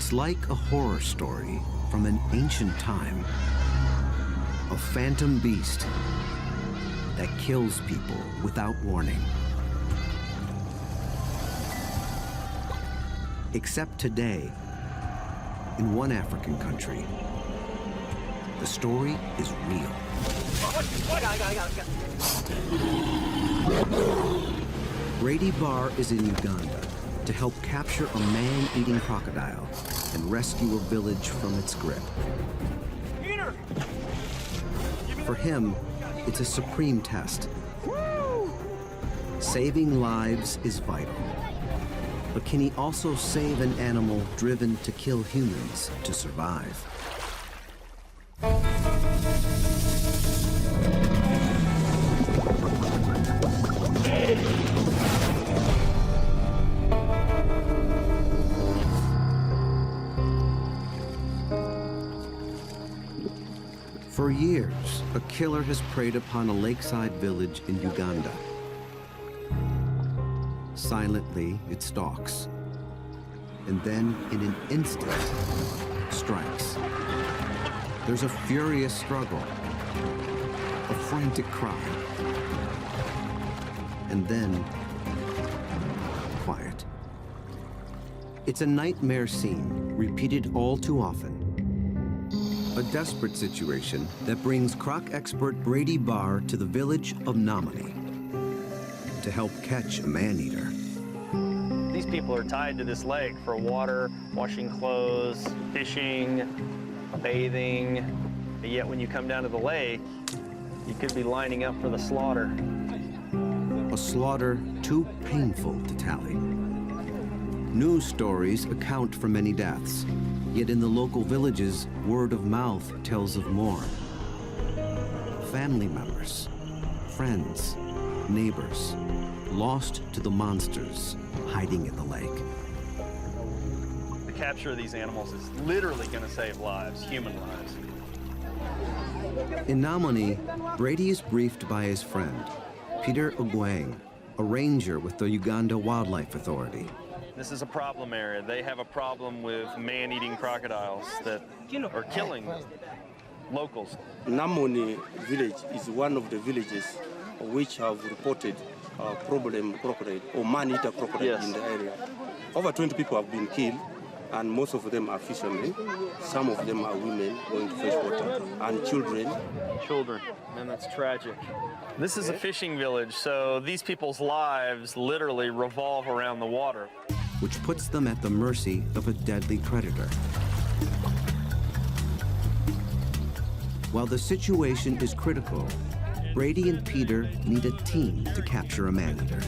It's like a horror story from an ancient time. A phantom beast that kills people without warning. Except today, in one African country, the story is real. Brady Barr is in Uganda to help capture a man-eating crocodile and rescue a village from its grip. Peter! For him, it's a supreme test. Saving lives is vital. But can he also save an animal driven to kill humans to survive? For years, a killer has preyed upon a lakeside village in Uganda. Silently, it stalks, and then, in an instant, strikes. There's a furious struggle, a frantic cry, and then, quiet. It's a nightmare scene, repeated all too often. A desperate situation that brings croc expert Brady Barr to the village of Namani to help catch a man-eater. These people are tied to this lake for water, washing clothes, fishing, bathing. But yet when you come down to the lake, you could be lining up for the slaughter. A slaughter too painful to tally. News stories account for many deaths, yet in the local villages, word of mouth tells of more. Family members, friends, neighbors, lost to the monsters hiding in the lake. The capture of these animals is literally going to save lives, human lives. In Namani, Brady is briefed by his friend, Peter Ogwang, a ranger with the Uganda Wildlife Authority. This is a problem area. They have a problem with man-eating crocodiles that are killing locals. Namoni village is one of the villages which have reported problem crocodile or man-eater crocodile in the area. Over 20 people have been killed, and most of them are fishermen. Some of them are women going to fetch water, and children. Children, man, that's tragic. This is a fishing village, so these people's lives literally revolve around the water, which puts them at the mercy of a deadly predator. While the situation is critical, Brady and Peter need a team to capture a man-eater.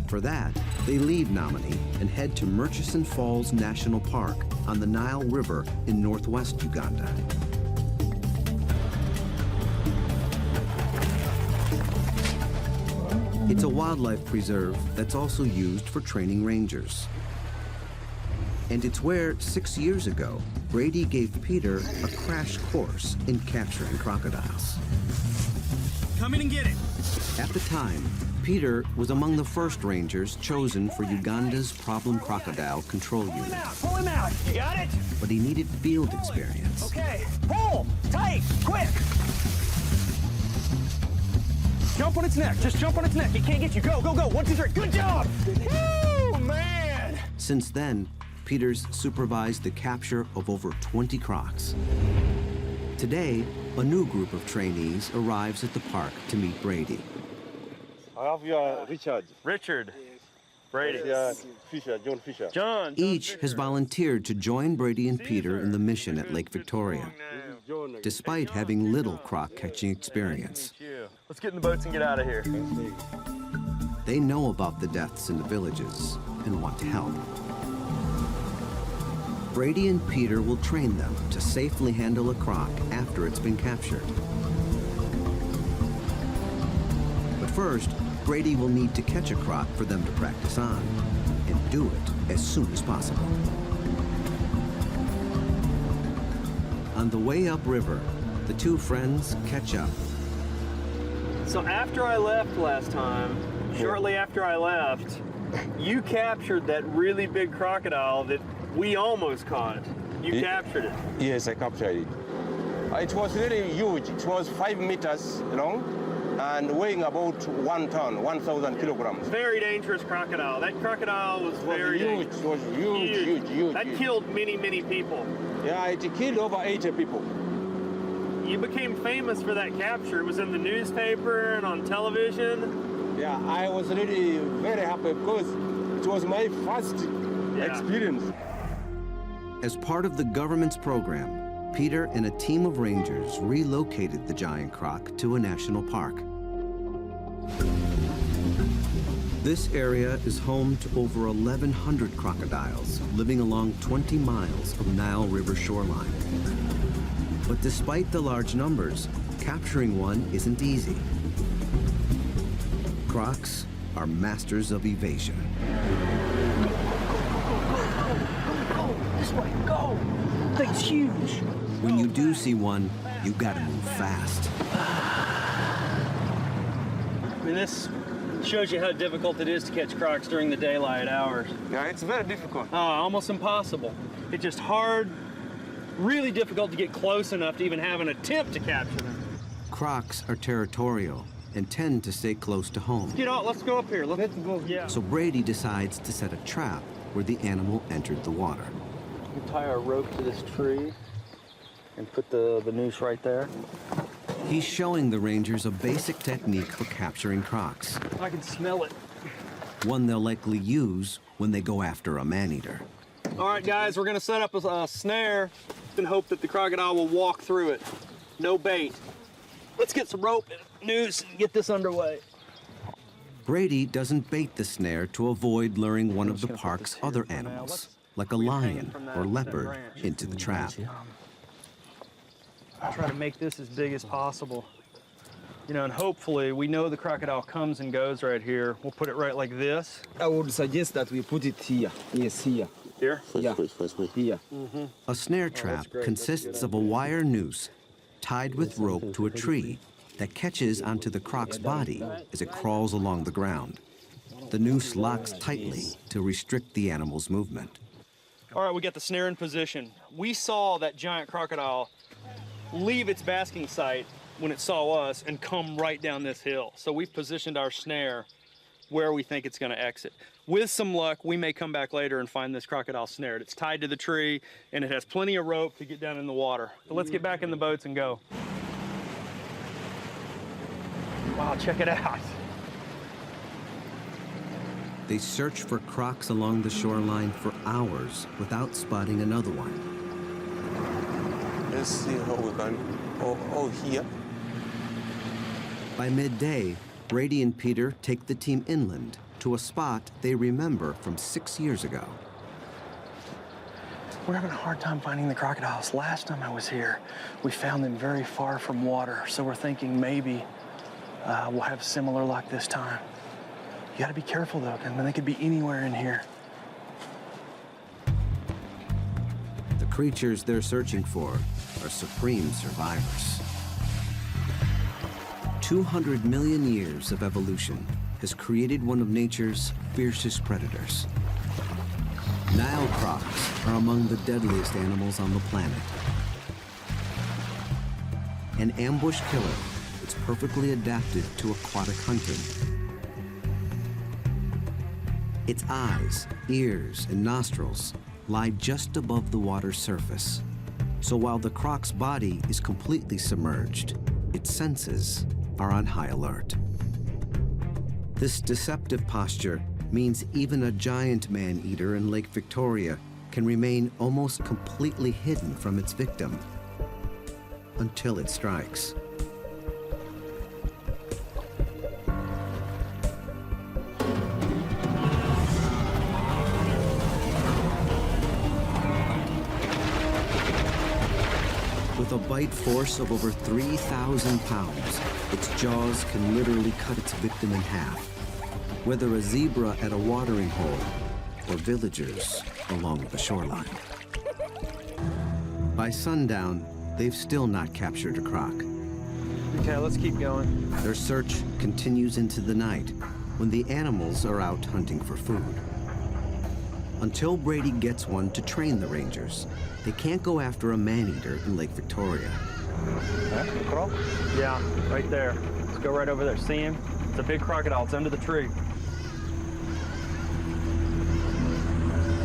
For that, they leave Namani and head to Murchison Falls National Park on the Nile River in northwest Uganda. It's a wildlife preserve that's also used for training rangers. And it's where, 6 years ago, Brady gave Peter a crash course in capturing crocodiles. Come in and get it. At the time, Peter was among the first rangers chosen for Uganda's problem crocodile control unit. Pull him out. You got it? But he needed field experience. Okay. Pull! Tight! Quick! Jump on its neck. Just jump on its neck. It can't get you. Go, go, go. 1, 2, 3. Good job! Woo, man! Since then, Peter's supervised the capture of over 20 crocs. Today, a new group of trainees arrives at the park to meet Brady. I have your Richard. Richard, Brady. Fisher, John Fisher. John. Each has volunteered to join Brady and Peter in the mission at Lake Victoria, despite having little croc catching experience. Let's get in the boats and get out of here. They know about the deaths in the villages and want to help. Brady and Peter will train them to safely handle a croc after it's been captured. But first, Brady will need to catch a croc for them to practice on, and do it as soon as possible. On the way upriver, the two friends catch up. So after I left last time, Shortly after I left, you captured that really big crocodile that we almost caught. You captured it. Yes, I captured it. It was really huge. It was 5 meters long and weighing about 1 ton, 1,000 kilograms. Very dangerous crocodile. That crocodile was very huge. dangerous. It was huge. That killed many, many people. Yeah, it killed over 80 people. You became famous for that capture. It was in the newspaper and on television. Yeah, I was really very happy because it was my first experience. As part of the government's program, Peter and a team of rangers relocated the giant croc to a national park. This area is home to over 1,100 crocodiles living along 20 miles of Nile River shoreline. But despite the large numbers, capturing one isn't easy. Crocs are masters of evasion. Go, this way, go. Thing's huge. When you do see one, you gotta move fast. I mean, this shows you how difficult it is to catch crocs during the daylight hours. Yeah, it's very difficult. Almost impossible. It's just hard, really difficult to get close enough to even have an attempt to capture them. Crocs are territorial and tend to stay close to home. You know, let's go up here. Let's go. Yeah. So Brady decides to set a trap where the animal entered the water. We tie our rope to this tree and put the noose right there. He's showing the rangers a basic technique for capturing crocs, I can smell it. one they'll likely use when they go after a man-eater. All right, guys, we're gonna set up a snare and hope that the crocodile will walk through it. No bait. Let's get some rope and noose and get this underway. Brady doesn't bait the snare to avoid luring one of the park's other animals, like a lion or leopard, into the trap. Try to make this as big as possible. You know, and hopefully we know the crocodile comes and goes right here. We'll put it right like this. I would suggest that we put it here. Yes, here. Here? Yeah. Here. A snare trap consists of a wire noose tied with rope to a tree that catches onto the croc's body as it crawls along the ground. The noose locks tightly to restrict the animal's movement. All right, we got the snare in position. We saw that giant crocodile leave its basking site when it saw us and come right down this hill. So we've positioned our snare where we think it's gonna exit. With some luck, we may come back later and find this crocodile snared. It's tied to the tree and it has plenty of rope to get down in the water. So let's get back in the boats and go. Wow, check it out. They search for crocs along the shoreline for hours without spotting another one. Let's see how we can. Oh, here. By midday, Brady and Peter take the team inland to a spot they remember from 6 years ago. We're having a hard time finding the crocodiles. Last time I was here, we found them very far from water. So we're thinking maybe we'll have similar luck this time. You gotta be careful though, because they could be anywhere in here. The creatures they're searching for are supreme survivors. 200 million years of evolution has created one of nature's fiercest predators. Nile crocs are among the deadliest animals on the planet. An ambush killer, it's perfectly adapted to aquatic hunting. Its eyes, ears, and nostrils lie just above the water's surface. So while the croc's body is completely submerged, its senses are on high alert. This deceptive posture means even a giant man-eater in Lake Victoria can remain almost completely hidden from its victim until it strikes. With a bite force of over 3,000 pounds, its jaws can literally cut its victim in half, whether a zebra at a watering hole or villagers along the shoreline. By sundown, they've still not captured a croc. Okay, let's keep going. Their search continues into the night, when the animals are out hunting for food. Until Brady gets one to train the rangers, they can't go after a man-eater in Lake Victoria. Yeah, right there. Let's go right over there. See him? It's a big crocodile. It's under the tree.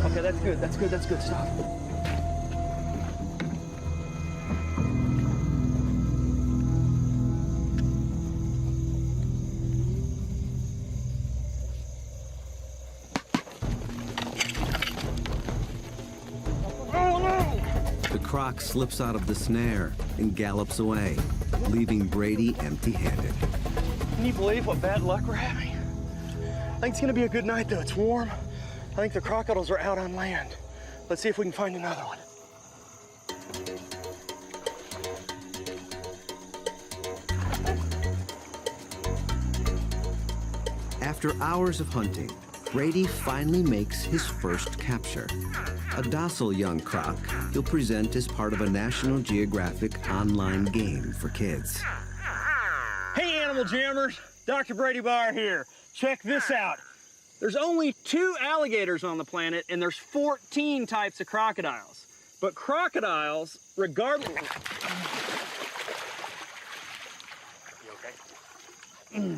Okay, that's good. That's good. That's good. Stop. The croc slips out of the snare and gallops away, leaving Brady empty-handed. Can you believe what bad luck we're having? I think it's gonna be a good night though. It's warm. I think the crocodiles are out on land. Let's see if we can find another one. After hours of hunting, Brady finally makes his first capture. A docile young croc he'll present as part of a National Geographic online game for kids. Hey, animal jammers, Dr. Brady Bauer here. Check this out. There's only 2 alligators on the planet, and there's 14 types of crocodiles. But crocodiles, regardless... You okay?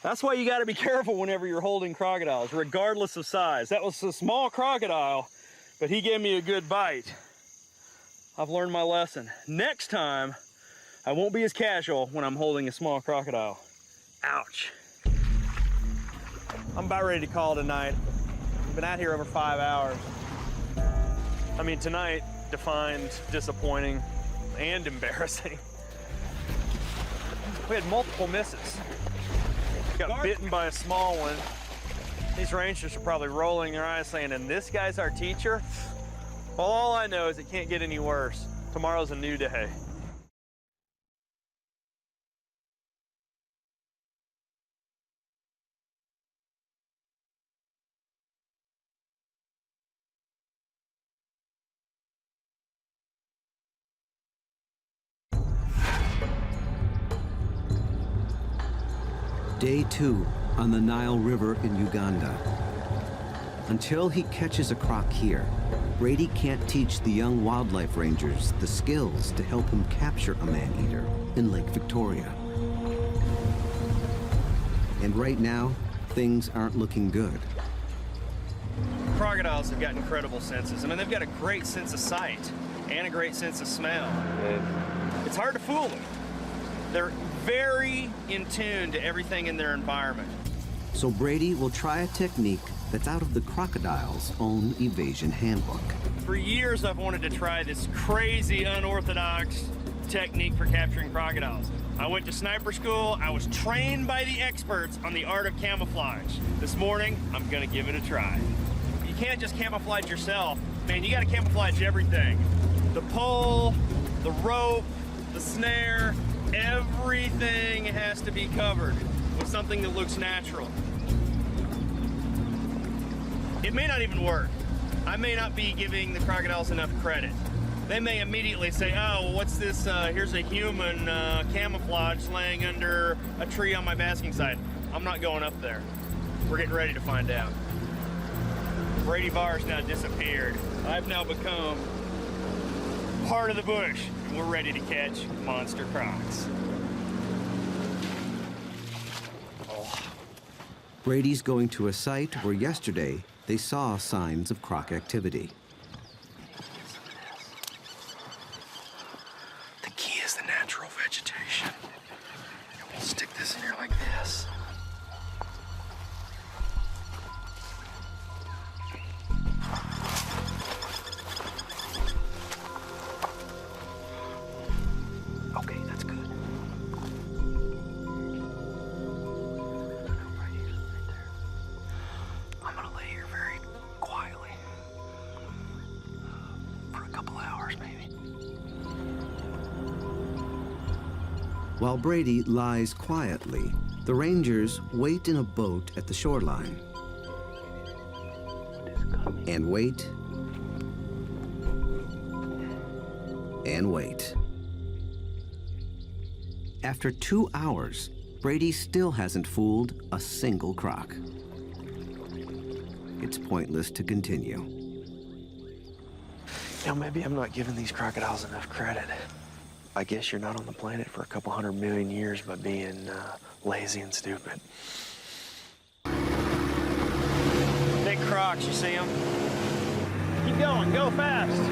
That's why you gotta be careful whenever you're holding crocodiles, regardless of size. That was a small crocodile, but he gave me a good bite. I've learned my lesson. Next time, I won't be as casual when I'm holding a small crocodile. Ouch. I'm about ready to call it a night. We've been out here over 5 hours. I mean, tonight defined disappointing and embarrassing. We had multiple misses. Got bitten by a small one. These rangers are probably rolling their eyes saying, and this guy's our teacher? Well, all I know is it can't get any worse. Tomorrow's a new day. Day 2 on the Nile River in Uganda. Until he catches a croc here, Brady can't teach the young wildlife rangers the skills to help him capture a man-eater in Lake Victoria. And right now, things aren't looking good. Crocodiles have got incredible senses. I mean, they've got a great sense of sight and a great sense of smell. It's hard to fool them. They're very in tune to everything in their environment. So Brady will try a technique that's out of the crocodile's own evasion handbook. For years, I've wanted to try this crazy, unorthodox technique for capturing crocodiles. I went to sniper school. I was trained by the experts on the art of camouflage. This morning, I'm gonna give it a try. You can't just camouflage yourself. Man, you gotta camouflage everything. The pole, the rope, the snare, everything has to be covered with something that looks natural. It may not even work. I may not be giving the crocodiles enough credit. They may immediately say, oh, well, what's this? Here's a human camouflage laying under a tree on my basking site. I'm not going up there. We're getting ready to find out. Brady Bauer's now disappeared. I've now become part of the bush, and we're ready to catch monster crocs. Brady's going to a site where yesterday they saw signs of croc activity. The key is the natural vegetation. We'll stick this in here like this. Okay, that's good. Right here, right there. I'm gonna lay here very quietly for a couple hours, maybe. While Brady lies quietly, the rangers wait in a boat at the shoreline. And wait. And wait. After 2 hours, Brady still hasn't fooled a single croc. It's pointless to continue. You know, maybe I'm not giving these crocodiles enough credit. I guess you're not on the planet for a couple 100 million years by being lazy and stupid. Big crocs, you see them? Keep going, go fast.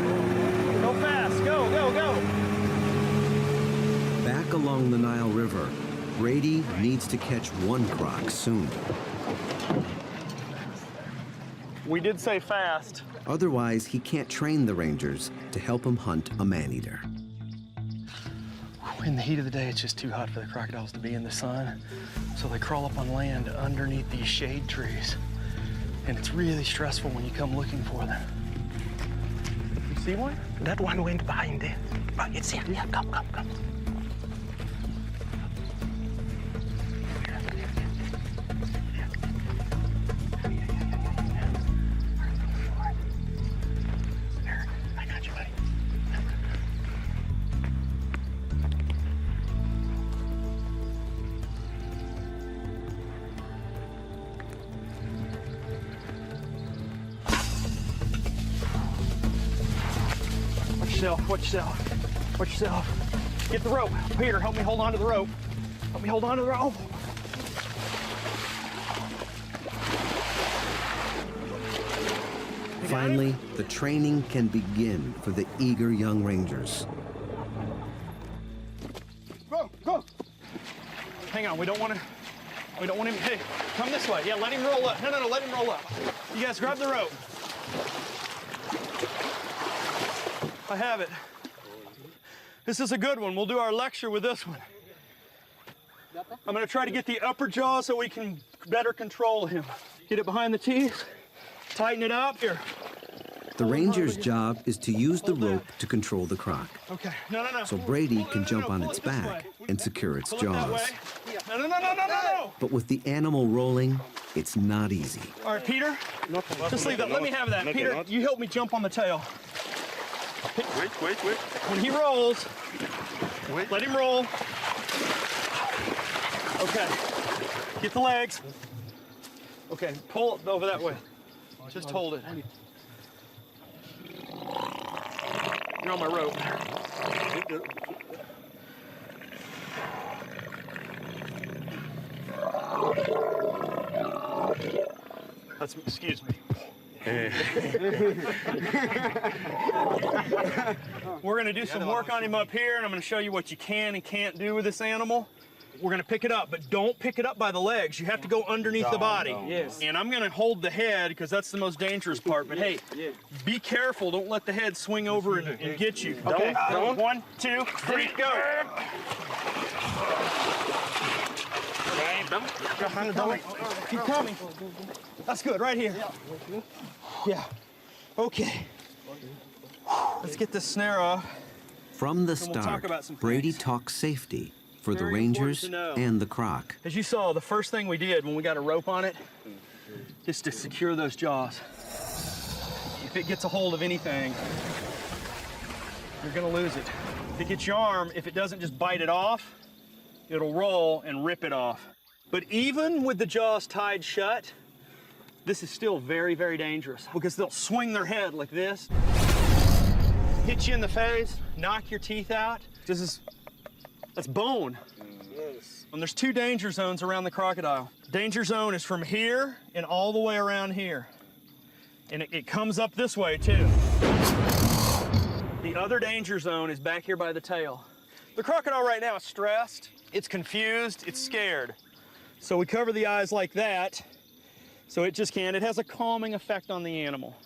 Go fast, go, go, go. Back along the Nile River, Brady needs to catch one croc soon. We did say fast. Otherwise, he can't train the rangers to help him hunt a man-eater. In the heat of the day, it's just too hot for the crocodiles to be in the sun. So they crawl up on land underneath these shade trees. And it's really stressful when you come looking for them. You see one? That one went behind there. Oh, it's here. Yeah, come, come, come. There, I got you, buddy. Watch yourself. Watch yourself. Get the rope. Peter, help me hold on to the rope. Help me hold on to the rope. Finally, the training can begin for the eager young rangers. Go, go. Hang on, we don't want him, hey, come this way. Yeah, let him roll up. No, let him roll up. You guys grab the rope. I have it. This is a good one. We'll do our lecture with this one. I'm gonna try to get the upper jaw so we can better control him. Get it behind the teeth, tighten it up. Here. The ranger's job is to use the rope to control the croc. Okay, no. So Brady can jump on its back and secure its jaws. No. But with the animal rolling, it's not easy. All right, Peter, just leave that. Let me have that. Peter, you help me jump on the tail. Wait. When he rolls, let him roll. Okay, get the legs. Okay, pull it over that way. Just hold it. You're on my rope. Excuse me. We're going to do some work on him up here, and I'm going to show you what you can and can't do with this animal. We're going to pick it up, but don't pick it up by the legs. You have to go underneath the body. Yes. And I'm going to hold the head because that's the most dangerous part. But hey, be careful. Don't let the head swing over and get you. Okay. 1, 2, 3, go. Keep coming. That's good, right here. Yeah. Okay. Let's get this snare off. From the we'll talk about start, some Brady things. talks safety for the Very rangers important to know. and the croc. As you saw, the first thing we did when we got a rope on it is to secure those jaws. If it gets a hold of anything, you're gonna lose it. If it gets your arm, if it doesn't just bite it off, it'll roll and rip it off. But even with the jaws tied shut, this is still very, very dangerous because they'll swing their head like this, hit you in the face, knock your teeth out. That's bone. And there's 2 danger zones around the crocodile. Danger zone is from here and all the way around here. And it comes up this way too. The other danger zone is back here by the tail. The crocodile right now is stressed, it's confused, it's scared. So we cover the eyes like that, so it just can't. It has a calming effect on the animal.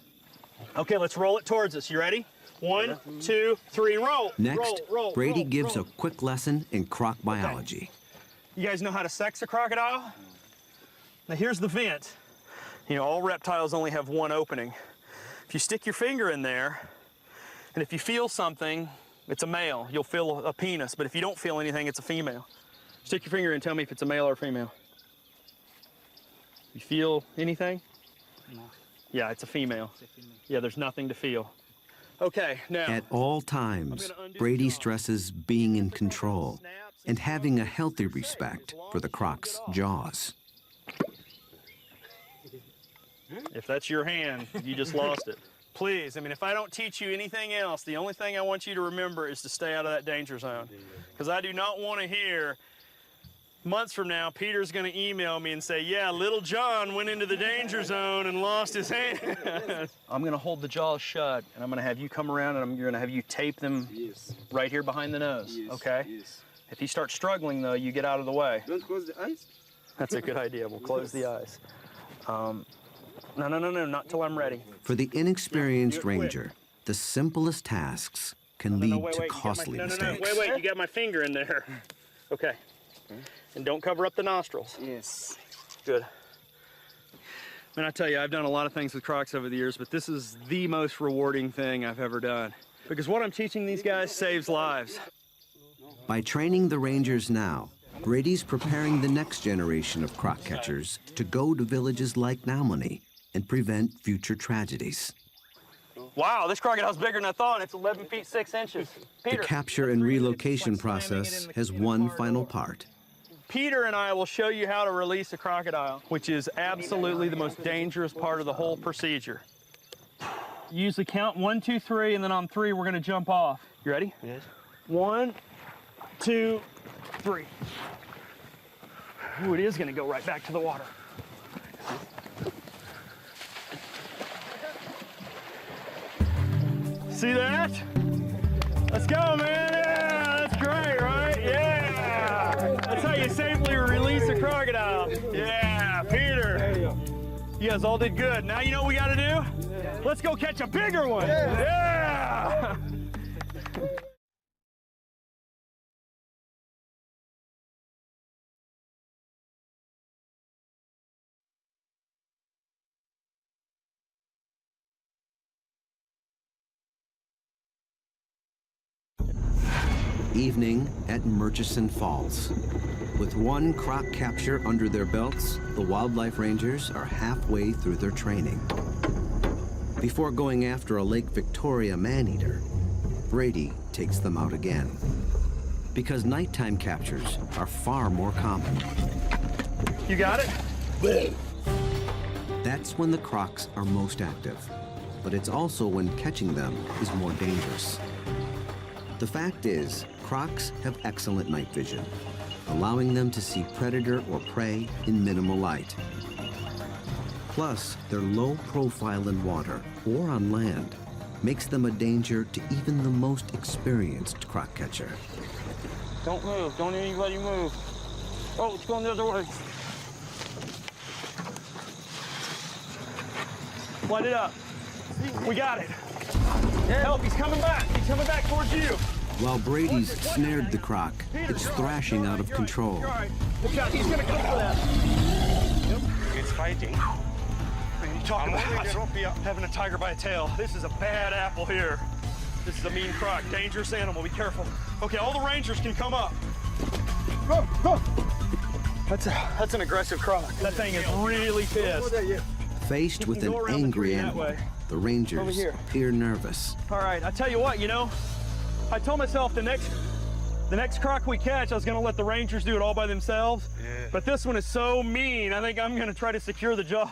Okay, let's roll it towards us. You ready? 1, 2, 3, roll. Next, roll, Brady roll, gives roll. a quick lesson in croc biology. You guys know how to sex a crocodile? Now here's the vent. You know, all reptiles only have one opening. If you stick your finger in there, and if you feel something, it's a male. You'll feel a penis, but if you don't feel anything, it's a female. Stick your finger in and tell me if it's a male or a female. You feel anything? No. Yeah, it's a female. Yeah, there's nothing to feel. Okay, now. At all times, Brady stresses being in control. and having a healthy respect for the croc's jaws. If that's your hand, you just lost it. Please, I mean, if I don't teach you anything else, the only thing I want you to remember is to stay out of that danger zone. Because I do not want to hear months from now, Peter's going to email me and say, yeah, little John went into the danger zone and lost his hand. I'm going to hold the jaws shut, and I'm going to have you come around, and I'm going to have you tape them right here behind the nose, okay? Yes. If he starts struggling, though, you get out of the way. Don't close the eyes. That's a good idea. We'll close the eyes. No, not till I'm ready. For the inexperienced ranger, the simplest tasks can lead to costly mistakes. Wait, you got my finger in there. Okay. And don't cover up the nostrils. Yes. Good. Man, I tell you, I've done a lot of things with crocs over the years, but this is the most rewarding thing I've ever done. Because what I'm teaching these guys saves lives. By training the rangers now, Brady's preparing the next generation of croc catchers to go to villages like Naumani and prevent future tragedies. Wow, this crocodile's bigger than I thought. It's 11 feet 6 inches. Peter. The capture and relocation process has one final part. Peter and I will show you how to release a crocodile, which is absolutely the most dangerous part of the whole procedure. You usually count 1, 2, 3, and then on 3 we're gonna jump off. You ready? Yes. 1, 2, 3. Ooh, it is gonna go right back to the water. See that? Let's go, man. Yeah, that's great, right? Yeah. That's how you safely release a crocodile. Yeah, Peter. You guys all did good. Now you know what we got to do? Let's go catch a bigger one. Yeah. Evening at Murchison Falls. With one croc capture under their belts, the wildlife rangers are halfway through their training. Before going after a Lake Victoria man-eater, Brady takes them out again. Because nighttime captures are far more common. You got it? That's when the crocs are most active, but it's also when catching them is more dangerous. The fact is, crocs have excellent night vision, allowing them to see predator or prey in minimal light. Plus, their low profile in water or on land makes them a danger to even the most experienced croc catcher. Don't move. Don't anybody move. Oh, it's going the other way. Light it up. We got it. Help, he's coming back. He's coming back towards you. While Brady's snared the croc, it's thrashing out of control. Look out, he's gonna come for that. It's fighting. Man, you talking about having a tiger by a tail. This is a bad apple here. This is a mean croc, dangerous animal, be careful. Okay, all the rangers can come up. Go, go. That's an aggressive croc. That thing is really pissed. Faced with an angry animal, the rangers appear nervous. All right, I tell you what, you know, I told myself the next croc we catch, I was gonna let the rangers do it all by themselves. Yeah. But this one is so mean, I think I'm gonna try to secure the jaws.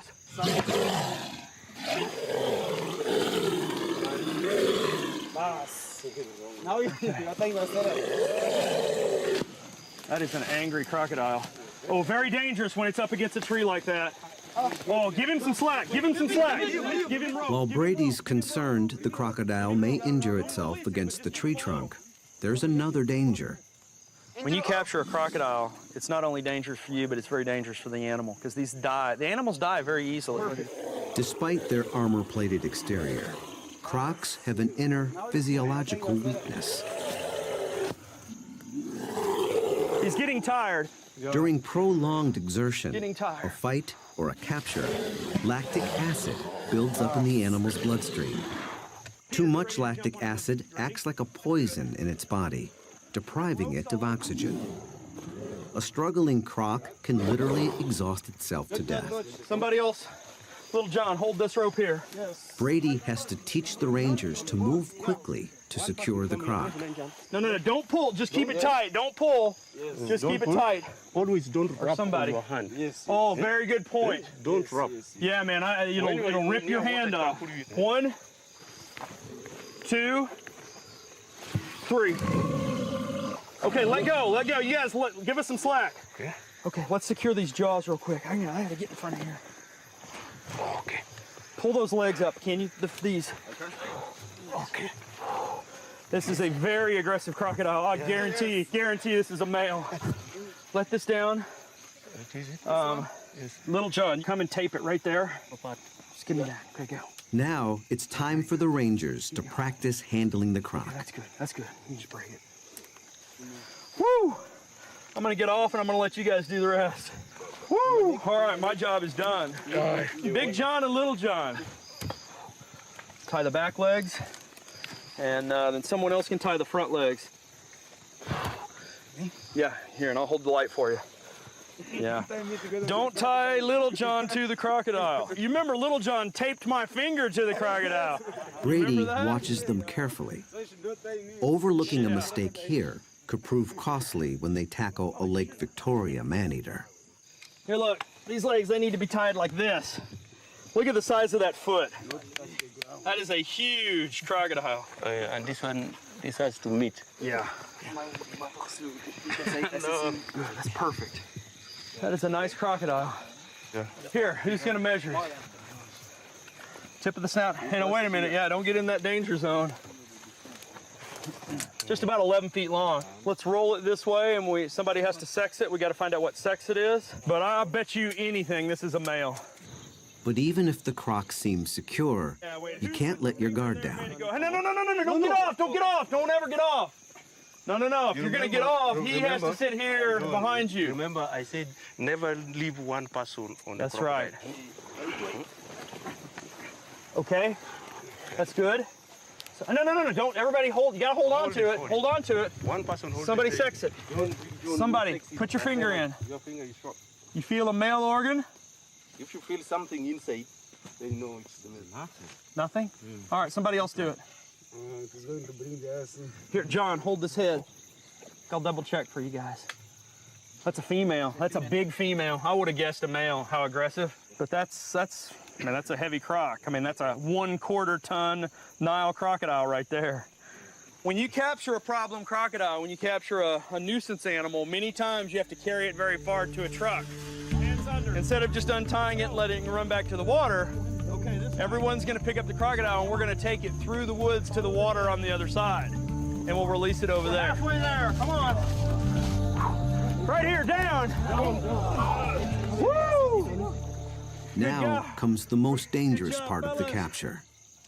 That is an angry crocodile. Oh, very dangerous when it's up against a tree like that. Whoa, give him some slack, give him some slack. Give him rope. While Brady's concerned the crocodile may injure itself against the tree trunk, there's another danger. When you capture a crocodile, it's not only dangerous for you, but it's very dangerous for the animal, because the animals die very easily. Despite their armor-plated exterior, crocs have an inner physiological weakness. He's getting tired. During prolonged exertion, Getting tired. a fight, or a capture, lactic acid builds up in the animal's bloodstream. Too much lactic acid acts like a poison in its body, depriving it of oxygen. A struggling croc can literally exhaust itself to death. Somebody else Little John, hold this rope here. Brady has to teach the rangers to move quickly to secure the croc. No, don't pull. Just keep it tight. Don't pull. Just keep it tight. Always don't wrap somebody. your hand. Oh, very good point. Don't wrap. Yeah, man, it'll rip your hand off. 1, 2, 3. Okay, let go. You guys, give us some slack. Okay, let's secure these jaws real quick. I gotta get in front of here. Okay. Pull those legs up, can you? These. Okay. This is a very aggressive crocodile. I guarantee this is a male. Let this down. Little John, come and tape it right there. Just give me that. Okay, go. Now it's time for the rangers to practice handling the croc. That's good. You just break it. Woo! I'm gonna get off and I'm gonna let you guys do the rest. Woo! All right, my job is done. Big John and Little John. Tie the back legs, and then someone else can tie the front legs. Yeah, here, and I'll hold the light for you. Yeah. Don't tie Little John to the crocodile. You remember Little John taped my finger to the crocodile. Brady watches them carefully. Overlooking a mistake here could prove costly when they tackle a Lake Victoria man-eater. Here, look, these legs, they need to be tied like this. Look at the size of that foot. That is a huge crocodile. And this one, this has to meet. Yeah. Good, that's perfect. That is a nice crocodile. Yeah. Here, who's gonna measure it? Tip of the snout. Hey, no, wait a minute. Yeah, don't get in that danger zone. Just about 11 feet long. Let's roll it this way, and somebody has to sex it. We got to find out what sex it is. But I bet you anything this is a male. But even if the croc seems secure, you can't let your guard down. No, don't get off, don't get off, don't ever get off. No, if you're gonna get off, he has to sit here behind you. Remember, I said never leave one person on the That's crocodile. right. Okay, that's good. So, no, don't, everybody hold, you gotta hold on to it, hold on to it. One person hold Somebody it. sex it. Somebody, put your finger in. Your finger is short. You feel a male organ? If you feel something inside, then you know it's the male. Nothing? All right, somebody else do it. Here, John, hold this head. I'll double check for you guys. That's a female. That's a big female. I would have guessed a male. How aggressive. But that's a heavy croc. I mean, that's a 1/4 ton Nile crocodile right there. When you capture a problem crocodile, when you capture a nuisance animal, many times you have to carry it very far to a truck. Instead of just untying it and letting it run back to the water, everyone's gonna pick up the crocodile and we're gonna take it through the woods to the water on the other side. And we'll release it over there. Halfway there, come on. Right here, down. Woo! Now comes the most dangerous part of the capture.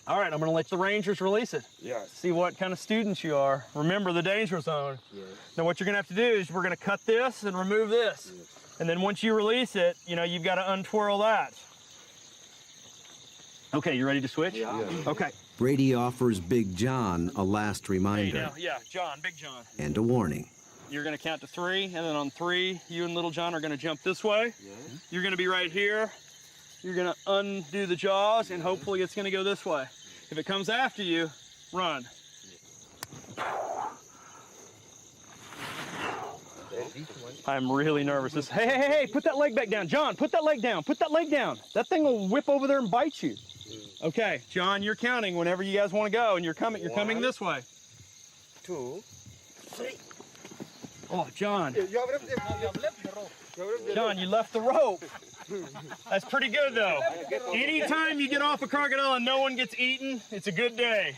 All right, I'm gonna let the rangers release it. Yes. See what kind of students you are. Remember the danger zone. Yes. Now what you're gonna have to do is we're gonna cut this and remove this. Yes. And then once you release it, you've got to untwirl that. Okay, you ready to switch? Yeah. Okay. Brady offers Big John a last reminder John, Big John. and a warning. You're gonna count to 3, and then on 3, you and Little John are gonna jump this way. Yeah. You're gonna be right here. You're gonna undo the jaws, and hopefully it's gonna go this way. If it comes after you, run. I'm really nervous. Hey, put that leg back down. John, put that leg down. Put that leg down. That thing will whip over there and bite you. Okay, John, you're counting whenever you guys want to go, and you're coming this way. 2, 3. Oh, John. John, you left the rope. That's pretty good, though. Anytime you get off a crocodile and no one gets eaten, it's a good day.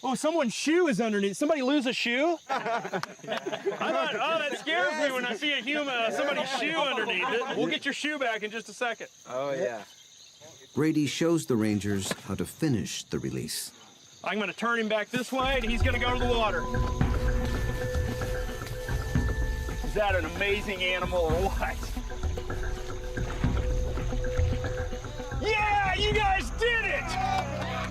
Oh, someone's shoe is underneath. Somebody lose a shoe? I thought, oh, that scares me when I see somebody's shoe underneath it. We'll get your shoe back in just a second. Oh, yeah. Brady shows the rangers how to finish the release. I'm going to turn him back this way, and he's going to go to the water. Is that an amazing animal or what? Yeah, you guys did it!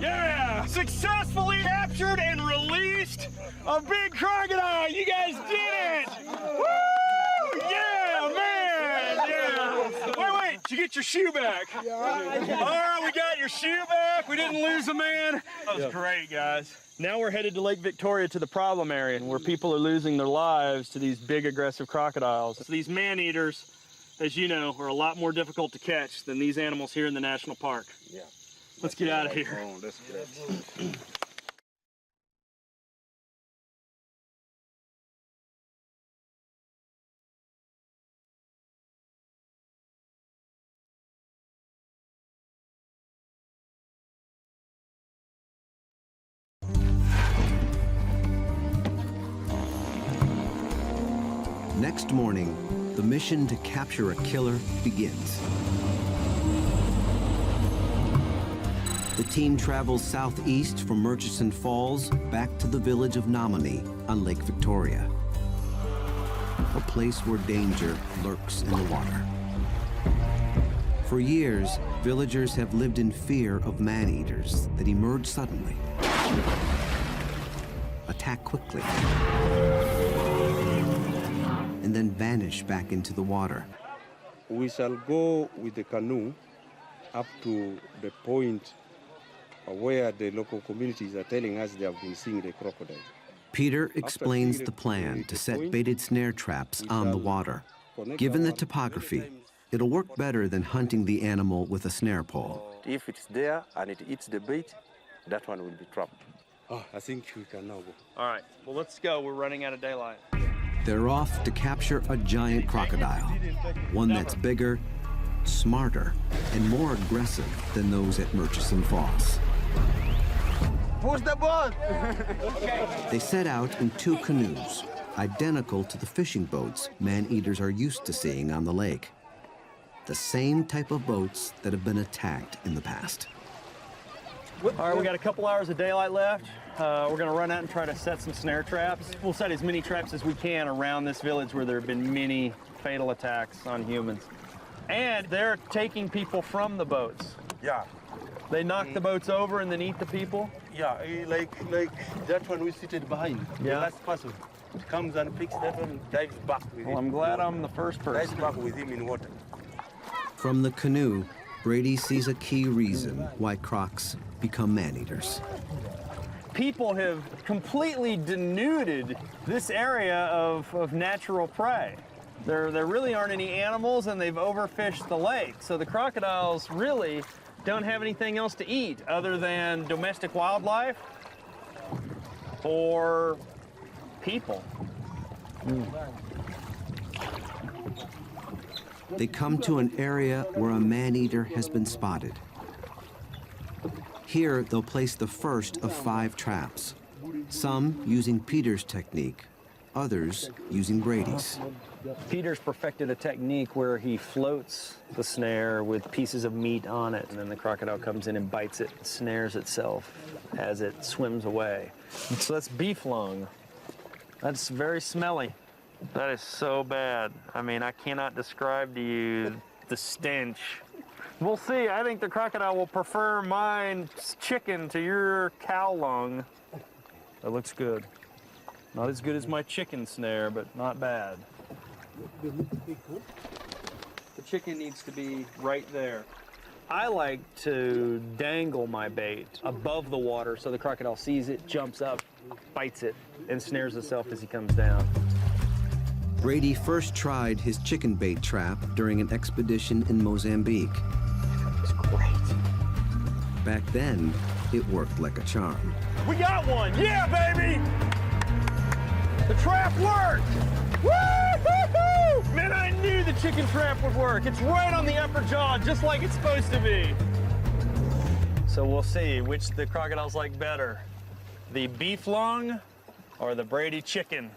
Yeah! Successfully captured and released a big crocodile! You guys did it! Woo! Yeah, man! Yeah! Wait, you get your shoe back? Yeah. All right, we got your shoe back. We didn't lose a man. That was great, guys. Now we're headed to Lake Victoria, to the problem area, where people are losing their lives to these big aggressive crocodiles. So these man-eaters, as you know, are a lot more difficult to catch than these animals here in the national park. Yeah. Let's get out of here. Oh, that's great. Next morning, the mission to capture a killer begins. The team travels southeast from Murchison Falls back to the village of Nominee on Lake Victoria, a place where danger lurks in the water. For years, villagers have lived in fear of man-eaters that emerge suddenly, attack quickly, and then vanish back into the water. We shall go with the canoe up to the point where the local communities are telling us they have been seeing the crocodile. Peter explains the plan to set baited snare traps on the water. Given the topography, it'll work better than hunting the animal with a snare pole. If it's there and it eats the bait, that one will be trapped. Oh, I think we can now go. All right, well, let's go. We're running out of daylight. They're off to capture a giant crocodile, one that's bigger, smarter, and more aggressive than those at Murchison Falls. Push the boat! They set out in 2 canoes, identical to the fishing boats man-eaters are used to seeing on the lake. The same type of boats that have been attacked in the past. All right, we got a couple hours of daylight left. We're gonna run out and try to set some snare traps. We'll set as many traps as we can around this village where there have been many fatal attacks on humans. And they're taking people from the boats. Yeah. They knock the boats over and then eat the people? Yeah, like that one we seated behind. Yeah. The last person comes and picks that one and dives back with Well, him. I'm glad I'm the first Dives person. back with him in water. From the canoe, Brady sees a key reason why crocs become man-eaters. People have completely denuded this area of natural prey. There really aren't any animals, and they've overfished the lake. So the crocodiles really don't have anything else to eat other than domestic wildlife or people. They come to an area where a man-eater has been spotted. Here, they'll place the first of 5 traps, some using Peter's technique, others using Brady's. Peter's perfected a technique where he floats the snare with pieces of meat on it, and then the crocodile comes in and bites it, snares itself as it swims away. So that's beef lung. That's very smelly. That is so bad. I mean, I cannot describe to you the stench. We'll see. I think the crocodile will prefer mine chicken to your cow lung. That looks good. Not as good as my chicken snare, but not bad. The chicken needs to be right there. I like to dangle my bait above the water so the crocodile sees it, jumps up, bites it, and snares itself as he comes down. Brady first tried his chicken bait trap during an expedition in Mozambique. It's great. Back then, it worked like a charm. We got one! Yeah, baby! The trap worked! Woo-hoo-hoo! Man, I knew the chicken trap would work. It's right on the upper jaw, just like it's supposed to be. So we'll see which the crocodiles like better, the beef lung or the Brady chicken.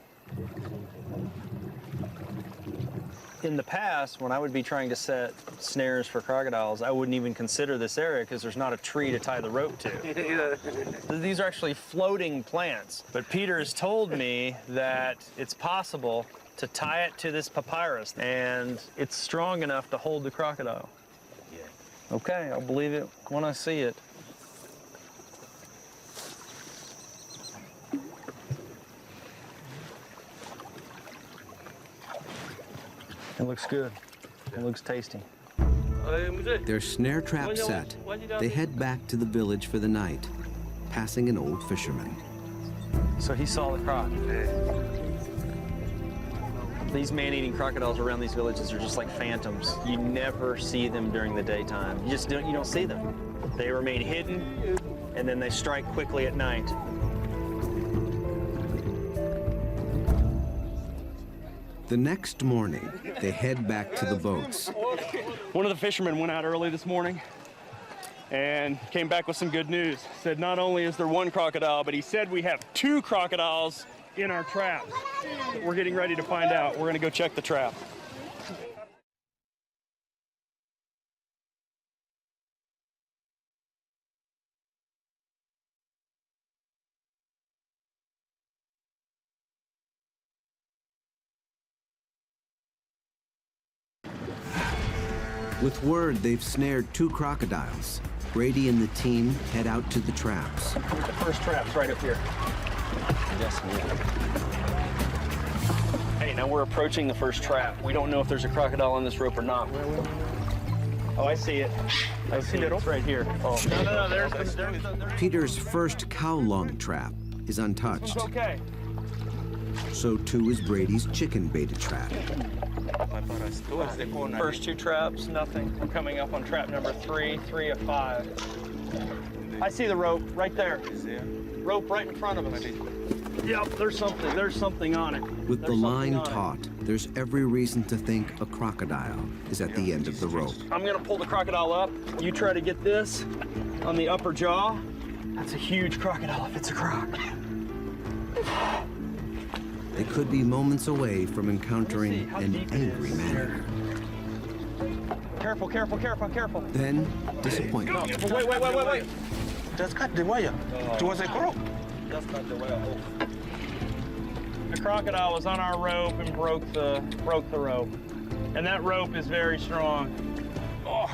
In the past, when I would be trying to set snares for crocodiles, I wouldn't even consider this area because there's not a tree to tie the rope to. These are actually floating plants. But Peter has told me that it's possible to tie it to this papyrus, and it's strong enough to hold the crocodile. Yeah. Okay, I'll believe it when I see it. It looks good. It looks tasty. Their snare trap set, they head back to the village for the night, passing an old fisherman. So he saw the croc. These man-eating crocodiles around these villages are just like phantoms. You never see them during the daytime. You don't see them. They remain hidden, and then they strike quickly at night. The next morning, they head back to the boats. One of the fishermen went out early this morning and came back with some good news. Said not only is there one crocodile, but he said we have 2 crocodiles in our traps. We're getting ready to find out. We're gonna go check the trap. With word they've snared 2 crocodiles, Brady and the team head out to the traps. The first trap's right up here. Hey, now we're approaching the first trap. We don't know if there's a crocodile on this rope or not. Oh, I see it. I see it. It's right here. Oh, no, there's Peter's first cow lung trap is untouched. okay. So too is Brady's chicken baited trap. First 2 traps, nothing. We're coming up on trap number 3, 3 of 5. I see the rope right there. Rope right in front of us. Yep, there's something on it. With the line taut, there's every reason to think a crocodile is at the end of the rope. I'm gonna pull the crocodile up. You try to get this on the upper jaw. That's a huge crocodile if it's a croc. They could be moments away from encountering an angry man. Careful, careful, careful, careful. Then, disappointment. Wait. Just cut the wire. It was a croc. Just cut the wire. The crocodile was on our rope and broke the rope. And that rope is very strong. Oh.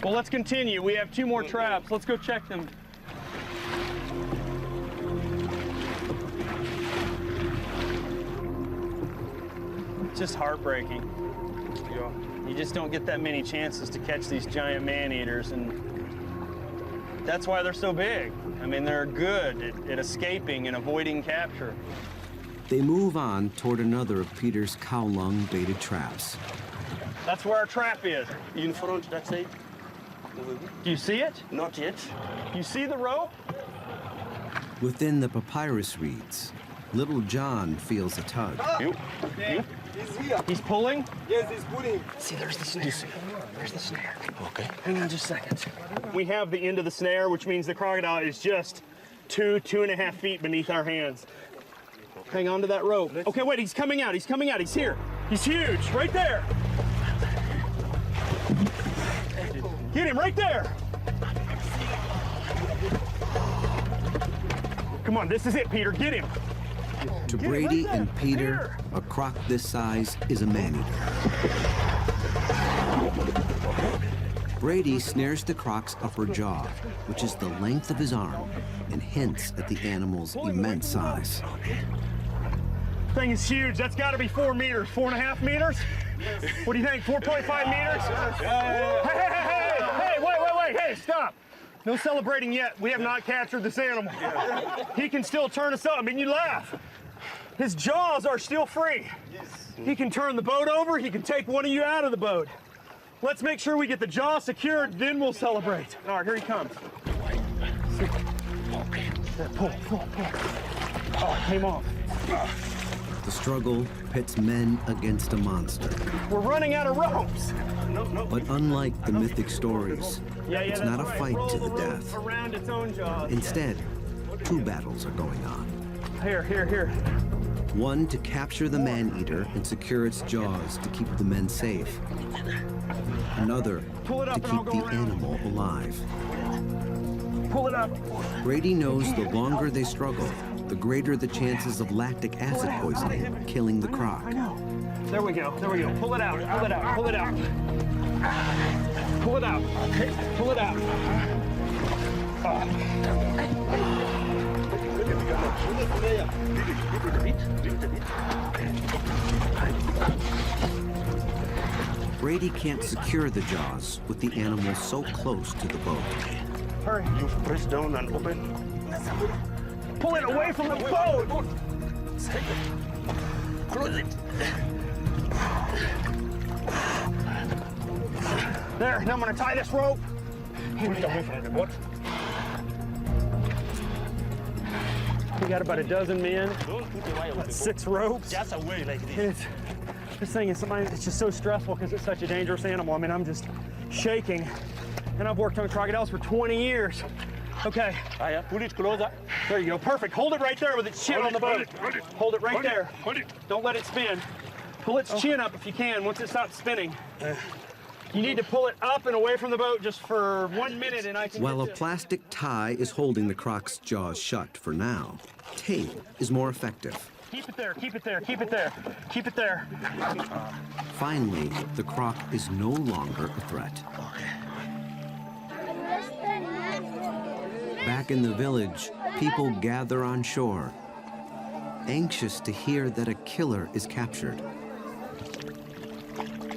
Well, let's continue. We have 2 more traps. Let's go check them. It's just heartbreaking. You just don't get that many chances to catch these giant man-eaters, and that's why they're so big. I mean, they're good at escaping and avoiding capture. They move on toward another of Peter's cow lung baited traps. That's where our trap is. In front, that side. Do you see it? Not yet. You see the rope? Within the papyrus reeds, Little John feels a tug. He's here. He's pulling? Yes, he's pulling. See, there's the snare. There's the snare. Okay. Hang on just a second. We have the end of the snare, which means the crocodile is just 2.5 feet beneath our hands. Hang on to that rope. Okay, wait, he's coming out. He's coming out. He's here. He's huge. Right there. Get him right there. Come on, this is it, Peter. Get him. To Brady and Peter, a croc this size is a man-eater. Brady snares the croc's upper jaw, which is the length of his arm, and hints at the animal's immense size. Thing is huge. That's got to be 4 meters. 4.5 meters? What do you think? 4.5 meters? Hey, wait. Hey, stop. No celebrating yet. We have not captured this animal. He can still turn us up. I mean, you laugh. His jaws are still free. He can turn the boat over. He can take one of you out of the boat. Let's make sure we get the jaw secured, then we'll celebrate. All right, here he comes. Pull. Oh, it came off. The struggle pits men against a monster. We're running out of ropes. But unlike the mythic stories, it's not a fight to the death. Around its own jaws. Instead, 2 battles are going on. Here. One to capture the man-eater and secure its jaws to keep the men safe. Another to keep the animal alive. Pull it up. Brady knows the longer they struggle, the greater the chances of lactic acid poisoning killing the croc. There we go. Pull it out. Pull it out. Brady can't secure the jaws with the animal so close to the boat. Hurry. You press down and open. Pull it away from the boat. Close it. There, now I'm gonna tie this rope. Pull it away from the boat. We got about a dozen men, Don't put the wire on the boat. 6 ropes. Just away like this. This thing is sometimes it's just so stressful because it's such a dangerous animal. I mean, I'm just shaking. And I've worked on crocodiles for 20 years. Okay. Pull it closer. There you go. Perfect. Hold it right there with its chin on the boat. Hold it right there. Hold it. Don't let it spin. Pull its chin up if you can once it stops spinning. You need to pull it up and away from the boat just for 1 minute and I can While a get you. plastic tie is holding the croc's jaws shut for now, tape is more effective. Keep it there, keep it there, keep it there, keep it there. Finally, the croc is no longer a threat. Back in the village, people gather on shore, anxious to hear that a killer is captured.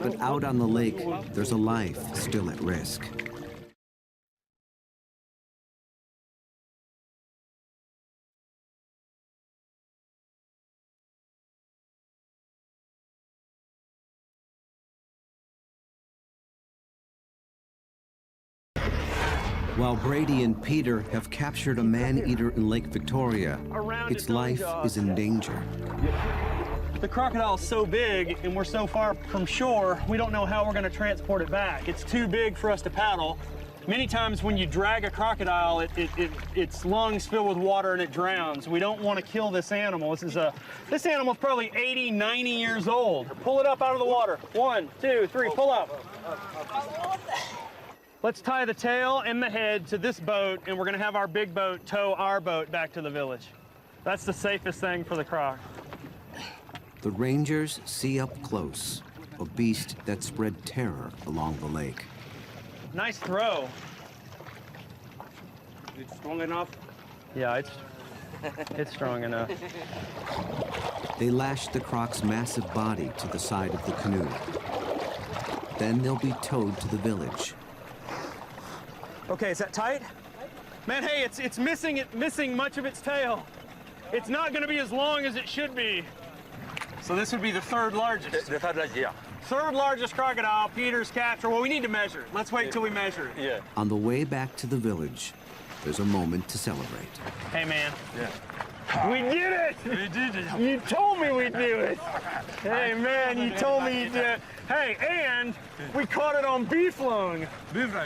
But out on the lake, there's a life still at risk. While Brady and Peter have captured a man-eater in Lake Victoria, its life is in danger. The crocodile is so big and we're so far from shore, we don't know how we're going to transport it back. It's too big for us to paddle. Many times when you drag a crocodile, its lungs fill with water and it drowns. We don't want to kill this animal. This animal is probably 80, 90 years old. Pull it up out of the water. 1, 2, 3, pull up. Let's tie the tail and the head to this boat, and we're going to have our big boat tow our boat back to the village. That's the safest thing for the croc. The rangers see up close a beast that spread terror along the lake. Nice throw. It's strong enough. Yeah, it's strong enough. They lash the croc's massive body to the side of the canoe. Then they'll be towed to the village. Okay, is that tight? Man, hey, it's missing much of its tail. It's not going to be as long as it should be. So this would be the third largest. The third largest, yeah. Third largest crocodile Peter's capture. Well, we need to measure it. Let's wait until we measure it. Yeah. On the way back to the village, there's a moment to celebrate. Hey, man. Yeah. We did it! We did it. You told me we'd do it. Hey, man, you told me you'd do it. Hey, and we caught it on beef lung.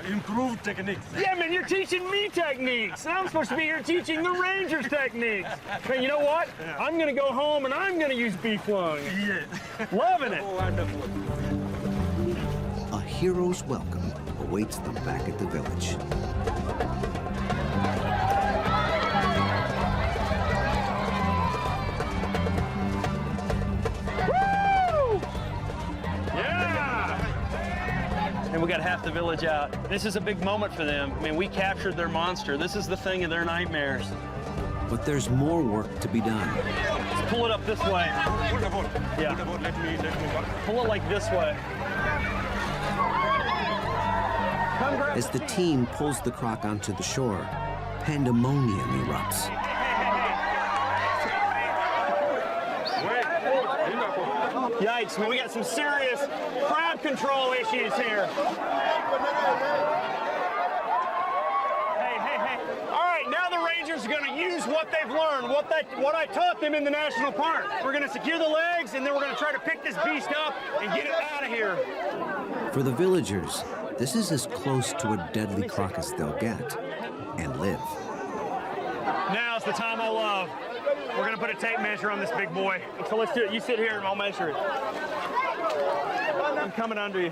Improved techniques. Yeah, man, you're teaching me techniques. And I'm supposed to be here teaching the rangers techniques. Man, you know what? I'm going to go home and I'm going to use beef lung. Yeah. Loving it. Wonderful. A hero's welcome awaits them back at the village. And we got half the village out. This is a big moment for them. I mean, we captured their monster. This is the thing of their nightmares. But there's more work to be done. Let's pull it up this way. Pull the boat. Yeah. Pull the boat. Let me go. Pull it like this way. Come grab As the team pulls the croc onto the shore, pandemonium erupts. Yikes, man, we got some serious crowd control issues here. Hey. All right, now the Rangers are gonna use what they've learned, what I taught them in the national park. We're gonna secure the legs, and then we're gonna try to pick this beast up and get it out of here. For the villagers, this is as close to a deadly croc as they'll get and live. Now's the time I love. We're gonna put a tape measure on this big boy. So let's do it. You sit here and I'll measure it. I'm coming under you.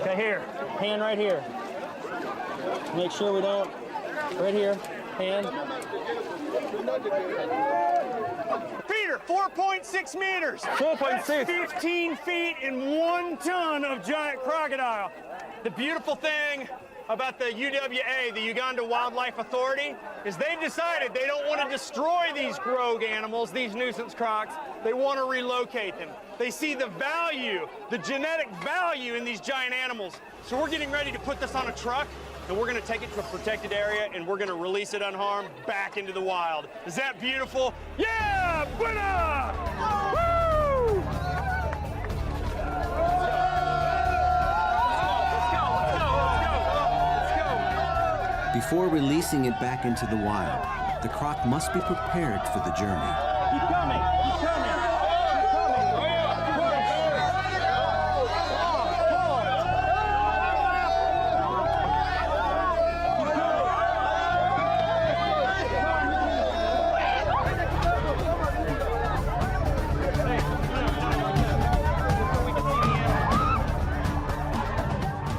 Okay, here. Hand right here. Make sure we don't. Right here. Hand. Peter, 4.6 meters. 4.6. That's 15 feet and 1 ton of giant crocodile. The beautiful thing about the UWA, the Uganda Wildlife Authority, is they've decided they don't want to destroy these rogue animals, these nuisance crocs. They want to relocate them. They see the value, the genetic value in these giant animals. So we're getting ready to put this on a truck, and we're going to take it to a protected area, and we're going to release it unharmed back into the wild. Is that beautiful? Yeah! Buena! Woo! Before releasing it back into the wild, the croc must be prepared for the journey. Keep coming! Keep coming!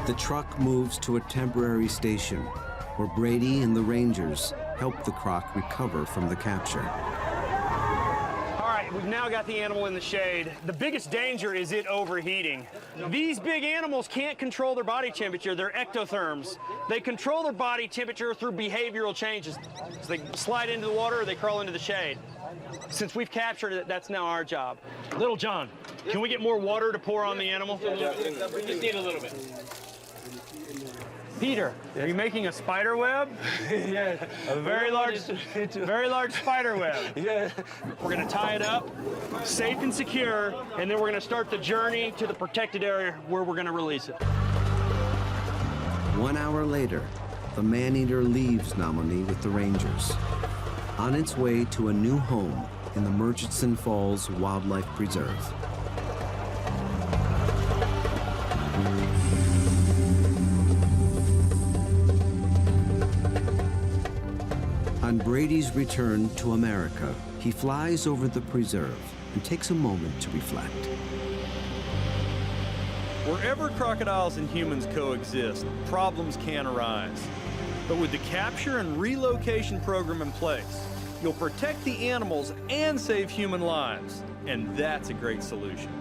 The truck moves to a temporary station where Brady and the rangers help the croc recover from the capture. All right, we've now got the animal in the shade. The biggest danger is it overheating. These big animals can't control their body temperature. They're ectotherms. They control their body temperature through behavioral changes. So they slide into the water or they crawl into the shade. Since we've captured it, that's now our job. Little John, can we get more water to pour on the animal? We just need a little bit. Peter, are you making a spider web? Yeah. A very large spider web. Yeah. We're gonna tie it up, safe and secure, and then we're gonna start the journey to the protected area where we're gonna release it. 1 hour later, the man-eater leaves Nominee with the rangers, on its way to a new home in the Murchison Falls Wildlife Preserve. On Brady's return to America, he flies over the preserve and takes a moment to reflect. Wherever crocodiles and humans coexist, problems can arise. But with the capture and relocation program in place, you'll protect the animals and save human lives. And that's a great solution.